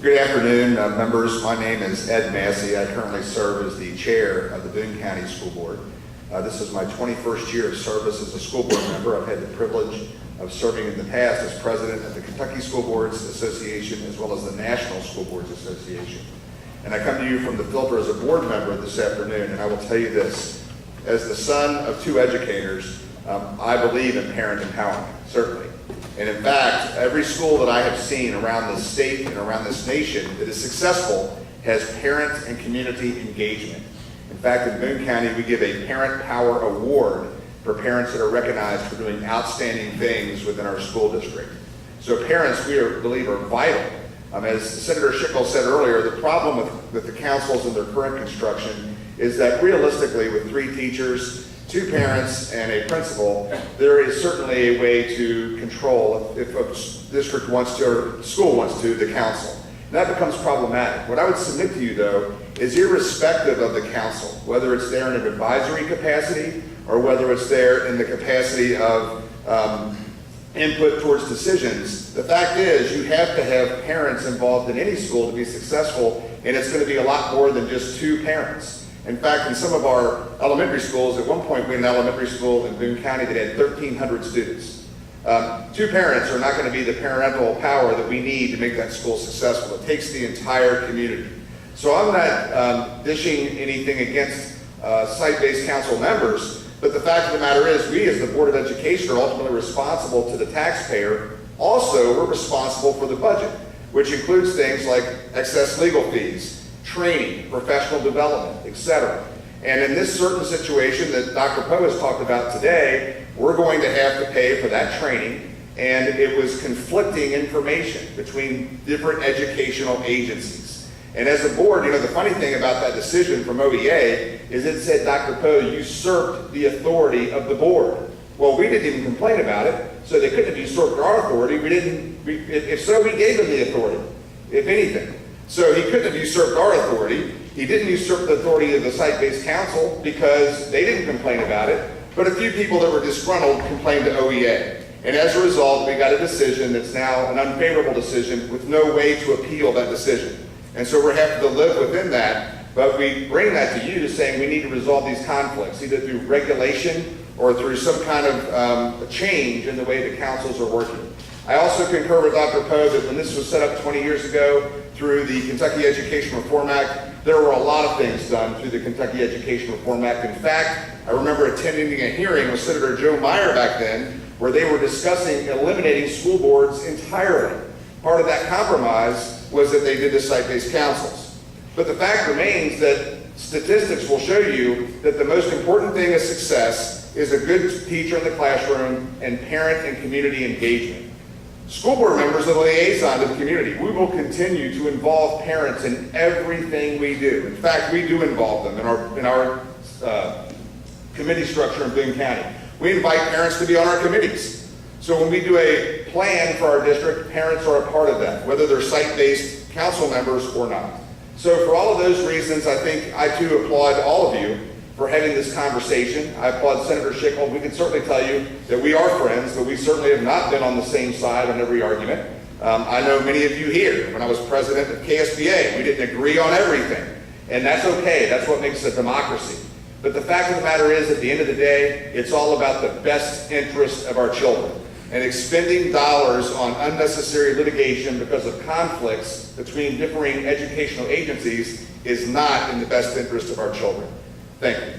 Good afternoon, members. My name is Ed Massey. I currently serve as the chair of the Boone County School Board. This is my 21st year of service as a school board member. I've had the privilege of serving in the past as president of the Kentucky School Boards Association as well as the National School Boards Association. And I come to you from the filter as a board member this afternoon, and I will tell you this. As the son of two educators, I believe in parent empowerment, certainly. And in fact, every school that I have seen around the state and around this nation that is successful has parent and community engagement. In fact, in Boone County, we give a Parent Power Award for parents that are recognized for doing outstanding things within our school district. So parents, we believe, are vital. As Senator Schickel said earlier, the problem with the councils and their current construction is that realistically, with 3 teachers, 2 parents, and a principal, there is certainly a way to control, if a district wants to, or school wants to, the council. And that becomes problematic. What I would submit to you, though, is irrespective of the council, whether it's there in an advisory capacity or whether it's there in the capacity of input towards decisions, the fact is you have to have parents involved in any school to be successful, and it's going to be a lot more than just 2 parents. In fact, in some of our elementary schools, at one point we had an elementary school in Boone County that had 1,300 students. 2 parents are not going to be the parental power that we need to make that school successful. It takes the entire community. So I'm not dishing anything against site-based council members, but the fact of the matter is we as the Board of Education are ultimately responsible to the taxpayer. Also, we're responsible for the budget, which includes things like excess legal fees, training, professional development, etc. And in this certain situation that Dr. Poe has talked about today, we're going to have to pay for that training, and it was conflicting information between different educational agencies. And as a board, the funny thing about that decision from OEA is it said Dr. Poe usurped the authority of the board. Well, we didn't even complain about it, so they couldn't have usurped our authority. If so, we gave him the authority, if anything. So he couldn't have usurped our authority. He didn't usurp the authority of the site-based council because they didn't complain about it, but a few people that were disgruntled complained to OEA. And as a result, we got a decision that's now an unfavorable decision with no way to appeal that decision. And so we're having to live within that, but we bring that to you saying we need to resolve these conflicts, either through regulation or through some kind of change in the way the councils are working. I also concur with Dr. Poe that when this was set up 20 years ago through the Kentucky Education Reform Act, there were a lot of things done through the Kentucky Education Reform Act. In fact, I remember attending a hearing with Senator Joe Meyer back then where they were discussing eliminating school boards entirely. Part of that compromise was that they did the site-based councils. But the fact remains that statistics will show you that the most important thing of success is a good teacher in the classroom and parent and community engagement. School board members are the liaison to the community. We will continue to involve parents in everything we do. In fact, we do involve them in our committee structure in Boone County. We invite parents to be on our committees. So when we do a plan for our district, parents are a part of that, whether they're site-based council members or not. So for all of those reasons, I think I too applaud all of you for having this conversation. I applaud Senator Schickel. We can certainly tell you that we are friends, but we certainly have not been on the same side on every argument. I know many of you here, when I was president of KSBA, we didn't agree on everything. And that's okay. That's what makes a democracy. But the fact of the matter is, at the end of the day, it's all about the best interest of our children. And expending dollars on unnecessary litigation because of conflicts between differing educational agencies is not in the best interest of our children. Thank you.